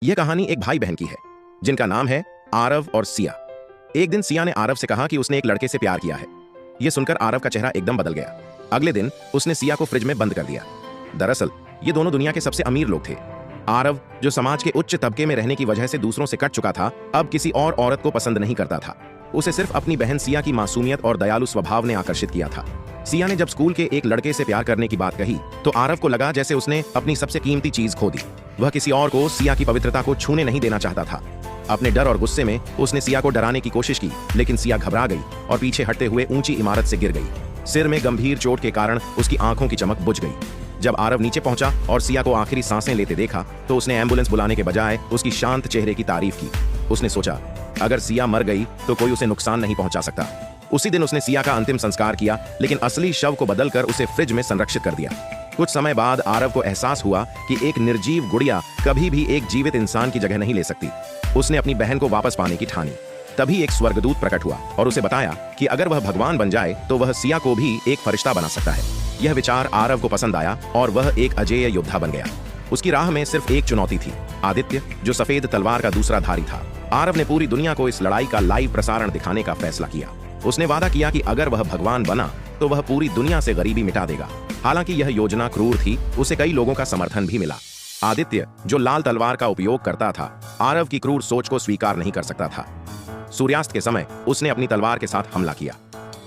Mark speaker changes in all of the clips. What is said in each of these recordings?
Speaker 1: यह कहानी एक भाई बहन की है जिनका नाम है आरव और सिया। एक दिन सिया ने आरव से कहा कि उसने एक लड़के से प्यार किया है। यह सुनकर आरव का चेहरा एकदम बदल गया। अगले दिन उसने सिया को फ्रिज में बंद कर दिया। दरअसल ये दोनों दुनिया के सबसे अमीर लोग थे। आरव, जो समाज के उच्च तबके में रहने की वजह से दूसरों से कट चुका था, अब किसी और औरत को पसंद नहीं करता था। उसे सिर्फ अपनी बहन सिया की मासूमियत और दयालु स्वभाव ने आकर्षित किया था। सिया ने जब स्कूल के एक लड़के से प्यार करने की बात कही तो आरव को लगा जैसे उसने अपनी सबसे कीमती चीज खो दी। वह किसी और को सिया की पवित्रता को छूने नहीं देना चाहता था। अपने डर और गुस्से में उसने सिया को डराने की कोशिश की, लेकिन सिया घबरा गई और पीछे हटते हुए ऊंची इमारत से गिर गई। सिर में गंभीर चोट के कारण उसकी आंखों की चमक बुझ गई। जब आरव नीचे पहुंचा और सिया को आखिरी सांसें लेते देखा तो उसने एम्बुलेंस बुलाने के बजाय उसकी शांत चेहरे की तारीफ की। उसने सोचा, अगर सिया मर गई तो कोई उसे नुकसान नहीं पहुंचा सकता। उसी दिन उसने सिया का अंतिम संस्कार किया, लेकिन असली शव को बदलकर उसे फ्रिज में संरक्षित कर दिया। कुछ समय बाद आरव को एहसास हुआ कि एक निर्जीव गुड़िया कभी भी एक जीवित इंसान की जगह नहीं ले सकती। उसने अपनी बहन को वापस पाने की ठानी। तभी एक स्वर्गदूत प्रकट हुआ और उसे बताया कि अगर वह भगवान बन जाए तो वह सिया को भी एक फरिश्ता बना सकता है। यह विचार आरव को पसंद आया और वह एक अजेय योद्धा बन गया। उसकी राह में सिर्फ एक चुनौती थी, आदित्य, जो सफेद तलवार का दूसरा धारी था। आरव ने पूरी दुनिया को इस लड़ाई का लाइव प्रसारण दिखाने का फैसला किया। उसने वादा किया कि अगर वह भगवान बना तो वह पूरी दुनिया से गरीबी मिटा देगा। हालांकि यह योजना क्रूर थी, उसे कई लोगों का समर्थन भी मिला। आदित्य, जो लाल तलवार का उपयोग करता था, आरव की क्रूर सोच को स्वीकार नहीं कर सकता था। सूर्यास्त के समय उसने अपनी तलवार के साथ हमला किया।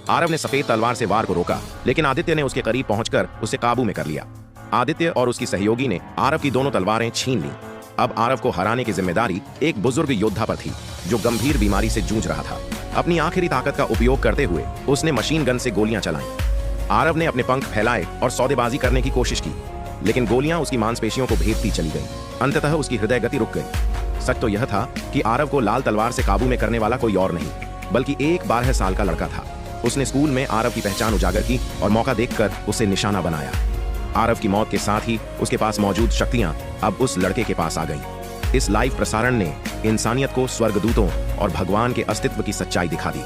Speaker 1: आरव ने सफेद तलवार से वार को रोका, लेकिन आदित्य ने उसके करीब पहुंचकर उसे काबू में कर लिया। आदित्य और उसकी सहयोगी ने आरव की दोनों तलवारें छीन लीं। अब आरव को हराने की जिम्मेदारी एक बुजुर्ग योद्धा पर थी, जो गंभीर बीमारी से जूझ रहा था। अपनी आखिरी ताकत का उपयोग करते हुए उसने मशीन गन से गोलियां चलाईं। आरव ने अपने पंख फैलाए और सौदेबाजी करने की कोशिश की, लेकिन गोलियां उसकी मांसपेशियों को भेदती चली गईं। अंततः उसकी हृदय गति रुक गई। सच तो यह था कि आरव को लाल तलवार से काबू में करने वाला कोई और नहीं, बल्कि एक 12 साल का लड़का था। उसने स्कूल में आरव की पहचान उजागर की और मौका देखकर उसे निशाना बनाया। आरव की मौत के साथ ही उसके पास मौजूद शक्तियां अब उस लड़के के पास आ गईं। इस लाइव प्रसारण ने इंसानियत को स्वर्गदूतों और भगवान के अस्तित्व की सच्चाई दिखा दी।